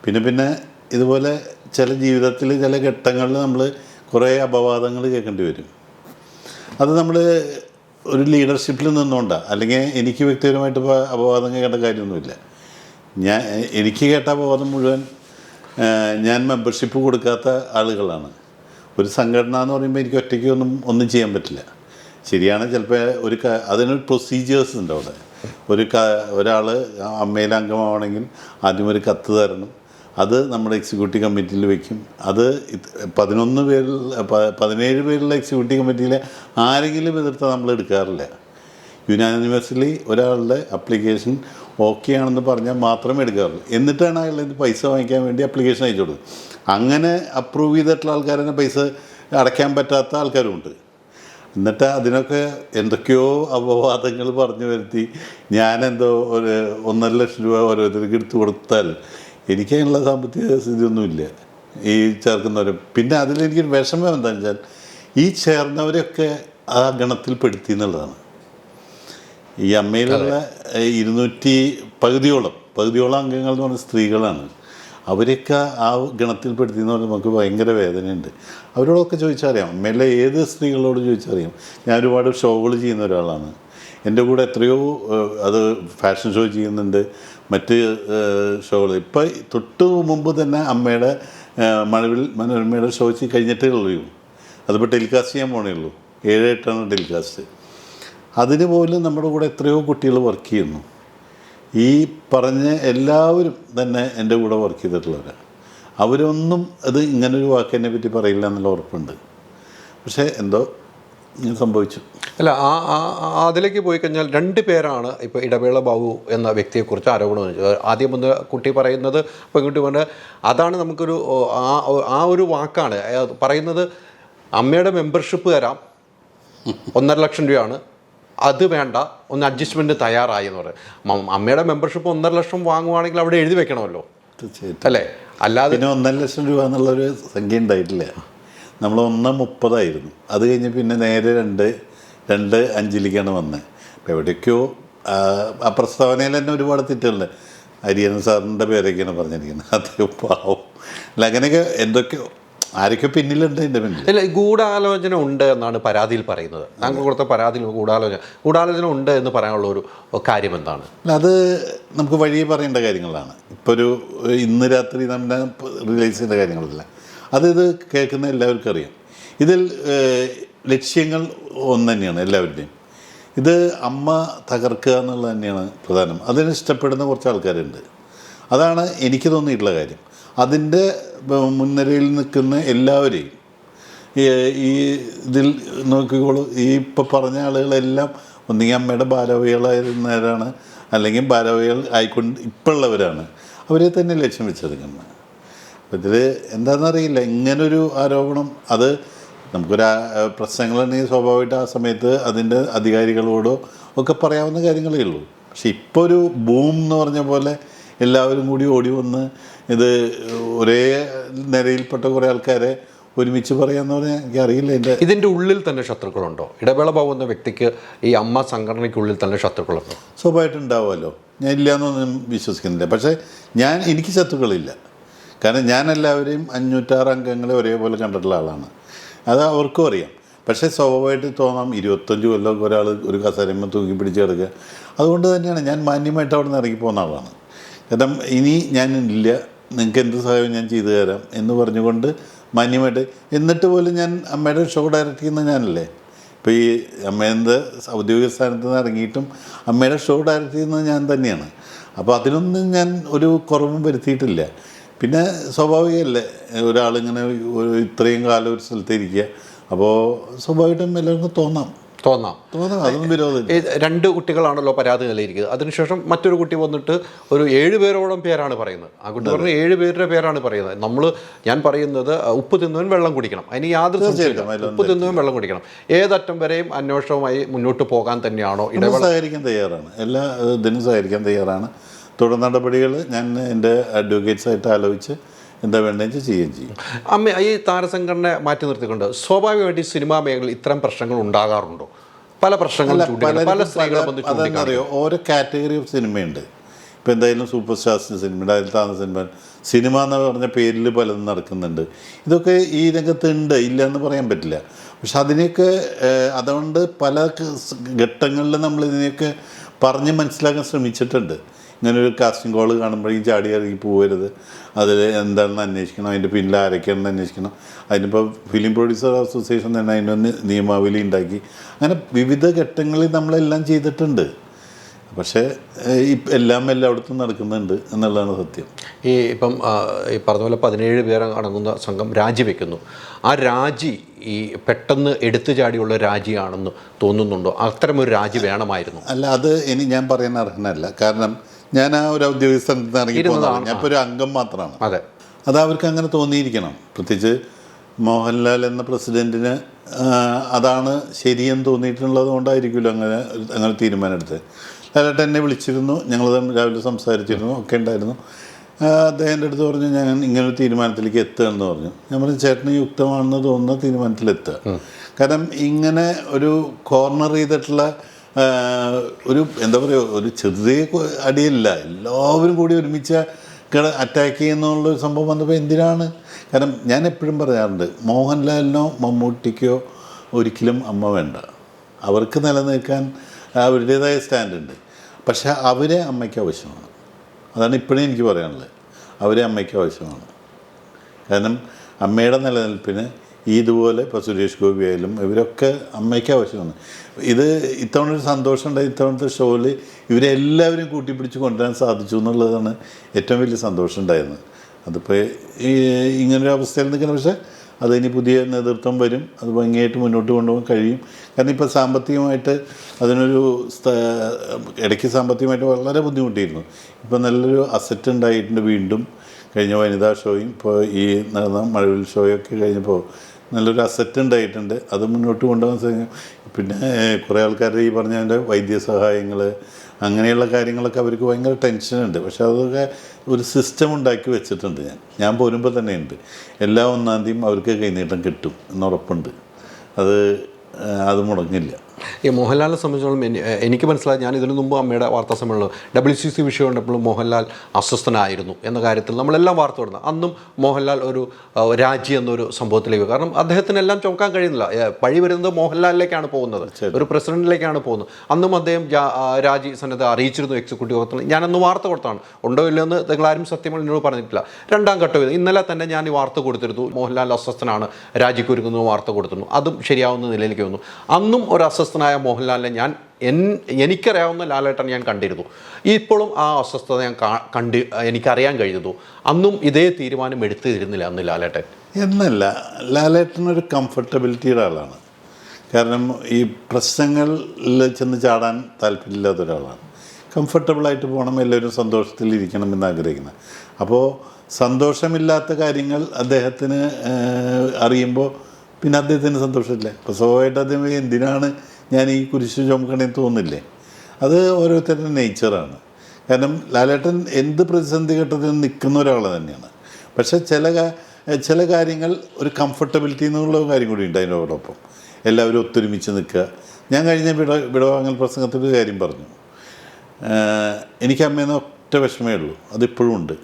പിന്നെ ഇതുപോലെ ചില ജീവിതത്തിൽ ചില ഘട്ടങ്ങളിൽ നമ്മൾ കുറേ അപവാദങ്ങൾ കേൾക്കേണ്ടി വരും. അത് നമ്മൾ ഒരു ലീഡർഷിപ്പിൽ നിന്നുകൊണ്ടാണ്. അല്ലെങ്കിൽ എനിക്ക് വ്യക്തിപരമായിട്ട് ഇപ്പോൾ അപവാദം കേൾക്കേണ്ട കാര്യമൊന്നുമില്ല. എനിക്ക് കേട്ട അപവാദം മുഴുവൻ ഞാൻ മെമ്പർഷിപ്പ് കൊടുക്കാത്ത ആളുകളാണ്. ഒരു സംഘടന എന്ന് പറയുമ്പോൾ എനിക്ക് ഒറ്റയ്ക്ക് ഒന്നും ചെയ്യാൻ പറ്റില്ല. ശരിയാണ്, ചിലപ്പോൾ അതിനൊരു പ്രൊസീജിയേഴ്സ് ഉണ്ട് അവിടെ. ഒരാൾ അമ്മയിലെ അംഗമാവണമെങ്കിൽ ആദ്യം ഒരു കത്ത് തരണം. അത് നമ്മുടെ എക്സിക്യൂട്ടീവ് കമ്മിറ്റിയിൽ വയ്ക്കും. അത് 17 പേരുള്ള എക്സിക്യൂട്ടീവ് കമ്മിറ്റിയിലെ ആരെങ്കിലും എതിർത്താൽ നമ്മൾ എടുക്കാറില്ല. യുനാനിമസ്ലി ഒരാളുടെ അപ്ലിക്കേഷൻ ഓക്കെ ആണെന്ന് പറഞ്ഞാൽ മാത്രമേ എടുക്കാറുള്ളൂ. എന്നിട്ടാണ് അയാൾ പൈസ വാങ്ങിക്കാൻ വേണ്ടി അപ്ലിക്കേഷൻ അയച്ചു കൊടുക്കും. അങ്ങനെ അപ്രൂവ് ചെയ്തിട്ടുള്ള ആൾക്കാരെ പൈസ അടയ്ക്കാൻ പറ്റാത്ത ആൾക്കാരുമുണ്ട്. എന്നിട്ട് അതിനൊക്കെ എന്തൊക്കെയോ അപവാദങ്ങൾ പറഞ്ഞു വരുത്തി ഞാനെന്തോ ഒരു 1.5 ലക്ഷം രൂപ ഓരോരുത്തർക്ക് എടുത്തു കൊടുത്താൽ എനിക്കതിനുള്ള സാമ്പത്തിക സ്ഥിതിയൊന്നുമില്ല ഈ ചേർക്കുന്നവർ. പിന്നെ അതിലെനിക്കൊരു വിഷമം എന്താണെന്ന് വെച്ചാൽ ഈ ചേർന്നവരെയൊക്കെ ആ ഗണത്തിൽ പെടുത്തി എന്നുള്ളതാണ്. ഈ അമ്മയിലുള്ള 200 പകുതിയോളം അംഗങ്ങൾ എന്ന് പറഞ്ഞ സ്ത്രീകളാണ്. അവരൊക്കെ ആ ഗണത്തിൽപ്പെടുത്തി എന്ന് പറഞ്ഞാൽ നമുക്ക് ഭയങ്കര വേദനയുണ്ട്. അവരോടൊക്കെ ചോദിച്ചറിയാം, അമ്മയിലെ ഏത് സ്ത്രീകളോട് ചോദിച്ചറിയാം. ഞാൻ ഒരുപാട് ഷോകൾ ചെയ്യുന്ന ഒരാളാണ്. എൻ്റെ കൂടെ എത്രയോ അത് ഫാഷൻ ഷോ ചെയ്യുന്നുണ്ട്, മറ്റ് ഷോകൾ. ഇപ്പം തൊട്ട് മുമ്പ് തന്നെ അമ്മയുടെ മഴവിൽ മനോരമയുടെ ഷോ കഴിഞ്ഞിട്ടേ ഉള്ളൂ. അതിപ്പോൾ ടെലികാസ്റ്റ് ചെയ്യാൻ പോണേ ഉള്ളൂ. 7-8 ടെലികാസ്റ്റ്. അതിന് പോലും നമ്മുടെ കൂടെ എത്രയോ കുട്ടികൾ വർക്ക് ചെയ്യുന്നു. ഈ പറഞ്ഞ എല്ലാവരും തന്നെ എൻ്റെ കൂടെ വർക്ക് ചെയ്തിട്ടുള്ളവരാണ്. അവരൊന്നും അത് ഇങ്ങനൊരു വാക്കിനെ പറ്റി പറയില്ല എന്നുള്ള ഉറപ്പുണ്ട്. പക്ഷേ എന്തോ സംഭവിച്ചു. അല്ല, അതിലേക്ക് പോയി കഴിഞ്ഞാൽ 2 പേരാണ് ഇപ്പോൾ ഇടവേള ബാബു എന്ന വ്യക്തിയെക്കുറിച്ച് ആരോപണം. ആദ്യം ഒന്ന് കുട്ടി പറയുന്നത്, പെൺകുട്ടി പറഞ്ഞത് അതാണ് നമുക്കൊരു ആ ഒരു വാക്കാണ് പറയുന്നത്. അമ്മയുടെ മെമ്പർഷിപ്പ് തരാം, 1.5 ലക്ഷം രൂപയാണ്, അത് വേണ്ട, ഒന്ന് അഡ്ജസ്റ്റ്മെൻറ്റ് തയ്യാറായി എന്ന് പറയും. അമ്മയുടെ മെമ്പർഷിപ്പ് 1.5 ലക്ഷം വാങ്ങുവാണെങ്കിൽ അവിടെ എഴുതി വെക്കണമല്ലോ, തീർച്ചയായിട്ടും അല്ലേ? അല്ലാതെ പിന്നെ 1.5 ലക്ഷം രൂപ എന്നുള്ളൊരു സംഖ്യ ഉണ്ടായിട്ടില്ല. നമ്മൾ 1.30 അത് കഴിഞ്ഞ് പിന്നെ നേരെ 2.5 വന്നത്. അപ്പോൾ എവിടേക്കോ ആ പ്രസ്താവനയിൽ തന്നെ ഒരുപാട് തെറ്റുകളുണ്ട്. ഹരിഹരൻ സാറിൻ്റെ പേരൊക്കെയാണ് പറഞ്ഞിരിക്കുന്നത്. അത് പാവം. അല്ല, അങ്ങനെയൊക്കെ എന്തൊക്കെയോ ആരൊക്കെ പിന്നിലുണ്ട്. എൻ്റെ പിന്നിൽ ഇല്ല, ഗൂഢാലോചന ഉണ്ട് എന്നാണ് പരാതിയിൽ പറയുന്നത്. താങ്കൾ കൊടുത്ത പരാതിയിൽ ഗൂഢാലോചന ഉണ്ട് എന്ന് പറയാനുള്ള ഒരു കാര്യം എന്താണ്? അത് നമുക്ക് വഴിയെ പറയേണ്ട കാര്യങ്ങളാണ്. ഇപ്പോൾ ഇന്ന് രാത്രി നമ്മുടെ റിലീസ് ചെയ്യേണ്ട കാര്യങ്ങളല്ല. ഇത് കേൾക്കുന്ന എല്ലാവർക്കും അറിയാം. ഇതിൽ ലക്ഷ്യങ്ങൾ ഒന്ന് തന്നെയാണ് എല്ലാവരുടെയും. ഇത് അമ്മ തകർക്കുക എന്നുള്ളത് തന്നെയാണ് പ്രധാനം. അതിന് ഇഷ്ടപ്പെടുന്ന കുറച്ച് ആൾക്കാരുണ്ട്. അതാണ് എനിക്ക് തോന്നിയിട്ടുള്ള കാര്യം. അതിൻ്റെ മുൻനിരയിൽ നിൽക്കുന്ന എല്ലാവരെയും ഈ ഇതിൽ നോക്കിക്കോളൂ. ഈ ഇപ്പോൾ പറഞ്ഞ ആളുകളെല്ലാം ഒന്നുകിൽ അമ്മയുടെ ഭാരവഹികളായിരുന്നവരാണ്, അല്ലെങ്കിൽ ഭാരവഹികൾ ഇപ്പോഴുള്ളവരാണ്. അവരെ തന്നെ ലക്ഷ്യം വെച്ചെടുക്കുന്നത്. അപ്പോൾ ഇതിൽ എന്താണെന്നറിയില്ല, ഇങ്ങനൊരു ആരോപണം. അത് നമുക്കൊരു പ്രശ്നങ്ങളുണ്ടെങ്കിൽ സ്വാഭാവികമായിട്ട് ആ സമയത്ത് അതിൻ്റെ അധികാരികളോടോ ഒക്കെ പറയാവുന്ന കാര്യങ്ങളേ ഉള്ളൂ. പക്ഷെ ഇപ്പോൾ ഒരു ബൂം എന്ന് പറഞ്ഞ പോലെ എല്ലാവരും കൂടി ഓടി വന്ന് ഇത് ഒരേ നിരയിൽപ്പെട്ട കുറേ ആൾക്കാരെ ഒരുമിച്ച് പറയാമെന്ന് പറഞ്ഞാൽ എനിക്കറിയില്ല. ഇതിൻ്റെ ഉള്ളിൽ തന്നെ ശത്രുക്കളുണ്ടോ? ഇടവേള ബാബു എന്ന വ്യക്തിക്ക് ഈ അമ്മ സംഘടനയ്ക്കുള്ളിൽ തന്നെ ശത്രുക്കളുണ്ടോ? സ്വാഭാവികമായിട്ട് ഉണ്ടാവുമല്ലോ. ഞാൻ ഇല്ല എന്നൊന്നും വിശ്വസിക്കുന്നില്ല. പക്ഷേ എനിക്ക് ശത്രുക്കളില്ല. കാരണം ഞാൻ എല്ലാവരെയും 506 അംഗങ്ങളെ ഒരേപോലെ കണ്ടിട്ടുള്ള ആളാണ്. അത് അവർക്കും അറിയാം. പക്ഷേ സ്വാഭാവികമായിട്ട് തോന്നാം 25 കൊല്ലമൊക്കെ ഒരാൾ ഒരു കസേരമ്മ തൂക്കി പിടിച്ച് കിടക്കുക. അതുകൊണ്ട് തന്നെയാണ് ഞാൻ മാന്യമായിട്ട് അവിടെ നിന്ന് ഇറങ്ങിപ്പോകുന്ന ആളാണ്. കാരണം ഇനി ഞാനില്ല, നിങ്ങൾക്ക് എന്ത് സഹായം ഞാൻ ചെയ്തു തരാം എന്ന് പറഞ്ഞുകൊണ്ട് മാന്യമായിട്ട്. എന്നിട്ട് പോലും ഞാൻ അമ്മയുടെ ഷോ ഡയറക്റ്റ് ചെയ്യുന്ന ഞാനല്ലേ. ഇപ്പോൾ ഈ അമ്മേൻ്റെ ഔദ്യോഗിക സ്ഥാനത്ത് നിന്ന് ഇറങ്ങിയിട്ടും അമ്മയുടെ ഷോ ഡയറക്റ്റ് ചെയ്യുന്നത് ഞാൻ തന്നെയാണ്. അപ്പോൾ അതിനൊന്നും ഞാൻ ഒരു കുറവും വരുത്തിയിട്ടില്ല. പിന്നെ സ്വാഭാവികമല്ലേ ഒരാളിങ്ങനെ ഇത്രയും കാലം ഒരു സ്ഥലത്തിരിക്കുക. അപ്പോൾ സ്വാഭാവികമായിട്ടും എല്ലാവർക്കും തോന്നാം. അതൊന്നും വിരോധം. 2 കുട്ടികളാണല്ലോ പരാതി നൽകിയിരിക്കുന്നത്. അതിനുശേഷം മറ്റൊരു കുട്ടി വന്നിട്ട് ഒരു 7 പേരോളം പേരാണ് പറയുന്നത്. ആ കുട്ടി പറഞ്ഞ 7 പേരുടെ പേരാണ് പറയുന്നത്. ഞാൻ പറയുന്നത് ഉപ്പ് തിന്നുവൻ വെള്ളം കുടിക്കണം. അതിന് യാതൊരു സംശയമില്ല. ഉപ്പ് തിന്നുവൻ വെള്ളം കുടിക്കണം. ഏതറ്റം വരെയും അന്വേഷണവുമായി മുന്നോട്ട് പോകാൻ തന്നെയാണോ സഹകരിക്കാൻ തയ്യാറാണ്. എല്ലാ ഇതിനും സഹകരിക്കാൻ തയ്യാറാണ്. തുടർ നടപടികൾ ഞാൻ എൻ്റെ അഡ്വക്കേറ്റ്സായിട്ട് ആലോചിച്ച് എന്താ വേണ്ടതെന്ന് ചെയ്യുകയും ചെയ്യും. അമ്മ ഈ താരസംഘടന മാറ്റി നിർത്തിക്കൊണ്ട് സ്വാഭാവികമായിട്ട് സിനിമാ മേഖലയിൽ ഇത്തരം പ്രശ്നങ്ങൾ ഉണ്ടാകാറുണ്ടോ? പല പ്രശ്നങ്ങളും പല സ്ത്രീകളും അതെന്നറിയോ, ഓരോ കാറ്റഗറി ഓഫ് സിനിമയുണ്ട്. ഇപ്പോൾ എന്തായാലും സൂപ്പർ സ്റ്റാർസിൻ്റെ സിനിമ, അതിലത്താന്ന സിനിമ എന്ന് പറഞ്ഞ പേരിൽ പലതും നടക്കുന്നുണ്ട്. ഇതൊക്കെ ഈ രംഗത്തുണ്ട്, ഇല്ല എന്ന് പറയാൻ പറ്റില്ല. പക്ഷെ അതിനെയൊക്കെ അതുകൊണ്ട് പല ഘട്ടങ്ങളിൽ നമ്മളിതിനെയൊക്കെ പറഞ്ഞ് മനസ്സിലാക്കാൻ ശ്രമിച്ചിട്ടുണ്ട്. ഇങ്ങനൊരു കാസ്റ്റിംഗ് കോൾ കാണുമ്പോഴേക്കും ചാടി ഇറങ്ങി പോകരുത്, അതിൽ എന്താണെന്ന് അന്വേഷിക്കണം, അതിൻ്റെ പിന്നിൽ ആരൊക്കെയാണെന്ന് അന്വേഷിക്കണം. അതിനിപ്പോൾ ഫിലിം പ്രൊഡ്യൂസർ അസോസിയേഷൻ തന്നെ അതിനൊന്ന് നിയമാവലി ഉണ്ടാക്കി. അങ്ങനെ വിവിധ ഘട്ടങ്ങളിൽ നമ്മളെല്ലാം ചെയ്തിട്ടുണ്ട്. പക്ഷേ എല്ലാം എല്ലായിടത്തും നടക്കുന്നുണ്ട് എന്നുള്ളതാണ് സത്യം. ഇപ്പം ഈ പറഞ്ഞ പോലെ 17 പേർ അടങ്ങുന്ന സംഘം രാജിവെക്കുന്നു. ആ രാജി ഈ പെട്ടെന്ന് എടുത്തു ചാടിയുള്ള രാജിയാണെന്ന് തോന്നുന്നുണ്ടോ? അത്തരമൊരു രാജി വേണമായിരുന്നു? അല്ല, അത് ഞാൻ പറയാൻ അർഹനല്ല. കാരണം ഞാൻ ആ ഒരു ഔദ്യോഗിക സ്ഥാനത്ത് ഇറങ്ങി പോകുന്നതാണ്. ഞാൻ ഇപ്പോൾ ഒരു അംഗം മാത്രമാണ്. അതെ, അത് അവർക്ക് അങ്ങനെ തോന്നിയിരിക്കണം. പ്രത്യേകിച്ച് മോഹൻലാൽ എന്ന പ്രസിഡൻറ്റിന് അതാണ് ശരിയെന്ന് തോന്നിയിട്ടുള്ളത് കൊണ്ടായിരിക്കുമല്ലോ അങ്ങനെ തീരുമാനമെടുത്തത്. ലാലേട്ടൻ എന്നെ വിളിച്ചിരുന്നു, ഞങ്ങൾ രാവിലെ സംസാരിച്ചിരുന്നു, ഒക്കെ ഉണ്ടായിരുന്നു. അദ്ദേഹത്തിൻ്റെ അടുത്ത് പറഞ്ഞു ഞാൻ ഇങ്ങനൊരു തീരുമാനത്തിലേക്ക് എത്തുകയെന്ന് പറഞ്ഞു. ഞാൻ പറഞ്ഞു ചേട്ടന് യുക്തമാണെന്ന് തോന്നുന്ന തീരുമാനത്തിലെത്തുക. കാരണം ഇങ്ങനെ ഒരു കോർണർ ചെയ്തിട്ടുള്ള ഒരു എന്താ പറയുക, ഒരു ചെറിയ അടിയല്ല, എല്ലാവരും കൂടി ഒരുമിച്ച് അറ്റാക്ക് ചെയ്യുന്നുള്ളൊരു സംഭവം വന്നപ്പോൾ എന്തിനാണ്? കാരണം ഞാൻ എപ്പോഴും പറയാറുണ്ട്, മോഹൻലാലിനോ മമ്മൂട്ടിക്കോ ഒരിക്കലും അമ്മ വേണ്ട. അവർക്ക് നിലനിൽക്കാൻ അവരുടേതായ സ്റ്റാൻഡുണ്ട്. പക്ഷെ അവരെ അമ്മയ്ക്ക് ആവശ്യമാണ്. അതാണ് ഇപ്പോഴും എനിക്ക് പറയാനുള്ളത്. അവരെ അമ്മയ്ക്ക് ആവശ്യമാണ്. കാരണം അമ്മയുടെ നിലനിൽപ്പിന് ഇതുപോലെ ഇപ്പോൾ സുരേഷ് ഗോപി ആയാലും ഇവരൊക്കെ അമ്മയ്ക്ക് ആവശ്യമാണ്. ഇത്തവണ ഒരു സന്തോഷമുണ്ടായി. ഇത്തവണത്തെ ഷോയിൽ ഇവരെല്ലാവരും കൂട്ടിപ്പിടിച്ച് കൊണ്ടുവരാൻ സാധിച്ചു എന്നുള്ളതാണ് ഏറ്റവും വലിയ സന്തോഷം ഉണ്ടായിരുന്നത്. അതിപ്പോൾ ഇങ്ങനൊരു അവസ്ഥയിൽ നിൽക്കണം. പക്ഷേ അതിനി പുതിയ നേതൃത്വം വരും, അത് ഭംഗിയായിട്ട് മുന്നോട്ട് കൊണ്ടുപോകാൻ കഴിയും. കാരണം ഇപ്പോൾ സാമ്പത്തികമായിട്ട് അതിനൊരു ഇടയ്ക്ക് സാമ്പത്തികമായിട്ട് വളരെ ബുദ്ധിമുട്ടിയിരുന്നു. ഇപ്പോൾ നല്ലൊരു അസറ്റ് ഉണ്ടായിട്ടുണ്ട്. വീണ്ടും കഴിഞ്ഞ വനിതാ ഷോയും ഇപ്പോൾ ഈ നടന്ന മഴവിൽ ഷോയൊക്കെ കഴിഞ്ഞപ്പോൾ നല്ലൊരു അസറ്റ് ഉണ്ടായിട്ടുണ്ട്. അത് മുന്നോട്ട് കൊണ്ടുപോകാൻ സാധിക്കും. പിന്നെ കുറേ ആൾക്കാരുടെ ഈ പറഞ്ഞതിൻ്റെ വൈദ്യസഹായങ്ങൾ അങ്ങനെയുള്ള കാര്യങ്ങളൊക്കെ അവർക്ക് ഭയങ്കര ടെൻഷനുണ്ട്. പക്ഷെ അതൊക്കെ ഒരു സിസ്റ്റം ഉണ്ടാക്കി വെച്ചിട്ടുണ്ട്. ഞാൻ പോരുമ്പോൾ തന്നെ ഉണ്ട്. എല്ലാ 1-ാം തീയതിയും അവർക്ക് കൈനീട്ടം കിട്ടും എന്നുറപ്പുണ്ട്. അത് മുടങ്ങില്ല. ഈ മോഹൻലാലിനെ സംബന്ധിച്ചോളം എനിക്ക് മനസ്സിലായി, ഞാൻ ഇതിനു മുമ്പ് അമ്മയുടെ വാർത്താ സമ്മേളനം WCC വിഷയം ഉണ്ടപ്പോഴും മോഹൻലാൽ അസ്വസ്ഥനായിരുന്നു എന്ന കാര്യത്തിൽ നമ്മളെല്ലാം വാർത്ത കൊടുക്കുന്നത്. അന്നും മോഹൻലാൽ ഒരു രാജി എന്നൊരു സംഭവത്തിലേക്ക്, കാരണം അദ്ദേഹത്തിനെല്ലാം ചുമക്കാൻ കഴിയുന്നില്ല. പഴി വരുന്നത് മോഹൻലാലിലേക്കാണ് പോകുന്നത്, ഒരു പ്രസിഡന്റിലേക്കാണ് പോകുന്നത്. അന്നും അദ്ദേഹം രാജി സന്നദ്ധ അറിയിച്ചിരുന്നു എക്സിക്യൂട്ടീവ് യോഗത്തിൽ. ഞാനന്ന് വാർത്ത കൊടുത്താണ്. ഉണ്ടോ ഇല്ലയോ എന്ന് നിങ്ങളാരും സത്യങ്ങൾ എന്നോട് പറഞ്ഞിട്ടില്ല. 2ാം ഘട്ടം ഇത് ഇന്നലെ തന്നെ ഞാൻ ഈ വാർത്ത കൊടുത്തിരുന്നു. മോഹൻലാൽ അസ്വസ്ഥനാണ്, രാജിക്കൊരുങ്ങുന്നു വാർത്ത കൊടുത്തിരുന്നു. അതും ശരിയാവുന്ന നിലയിലേക്ക് വന്നു. അന്നും ഒരു അസ്വസ്ഥനായ മോഹൻലാലിനെ എനിക്കറിയാവുന്ന ലാലേട്ടൻ ഞാൻ കണ്ടിരുന്നു. ഇപ്പോഴും ആ അസ്വസ്ഥത ഞാൻ എനിക്കറിയാൻ കഴിഞ്ഞതു. അന്നും ഇതേ തീരുമാനം എടുത്തിരുന്നില്ല അന്ന് ലാലേട്ടൻ. എന്നല്ല, ലാലേട്ടനൊരു കംഫർട്ടബിലിറ്റിയുടെ ആളാണ്. കാരണം ഈ പ്രശ്നങ്ങളിൽ ചെന്ന് ചാടാൻ താല്പര്യമില്ലാത്ത ഒരാളാണ്. കംഫർട്ടബിളായിട്ട് പോകണം, എല്ലാവരും സന്തോഷത്തിലിരിക്കണം എന്ന് ആഗ്രഹിക്കുന്നത്. അപ്പോൾ സന്തോഷമില്ലാത്ത കാര്യങ്ങൾ അദ്ദേഹത്തിന് അറിയുമ്പോൾ പിന്നെ അദ്ദേഹത്തിന് സന്തോഷമില്ല. അപ്പോൾ സ്വാഭാവികമായിട്ട് അദ്ദേഹം എന്തിനാണ് ഞാൻ ഈ കുരിശ് ചുമക്കണേന്ന് തോന്നില്ലേ? അത് ഓരോരുത്തരുടെ നേച്ചറാണ്. കാരണം ലാലേട്ടൻ എന്ത് പ്രതിസന്ധി ഘട്ടത്തിൽ നിൽക്കുന്ന ഒരാൾ തന്നെയാണ്. പക്ഷേ ചില കാര്യങ്ങൾ ഒരു കംഫർട്ടബിലിറ്റി എന്നുള്ള കാര്യം കൂടി ഉണ്ട് അതിനോടൊപ്പം. എല്ലാവരും ഒത്തൊരുമിച്ച് നിൽക്കുക. ഞാൻ കഴിഞ്ഞ വിടവാങ്ങൽ പ്രസംഗത്തിലൊരു കാര്യം പറഞ്ഞു. എനിക്ക് അമ്മയെന്ന് ഒറ്റ വിഷമേ ഉള്ളൂ, അതിപ്പോഴും ഉണ്ട്.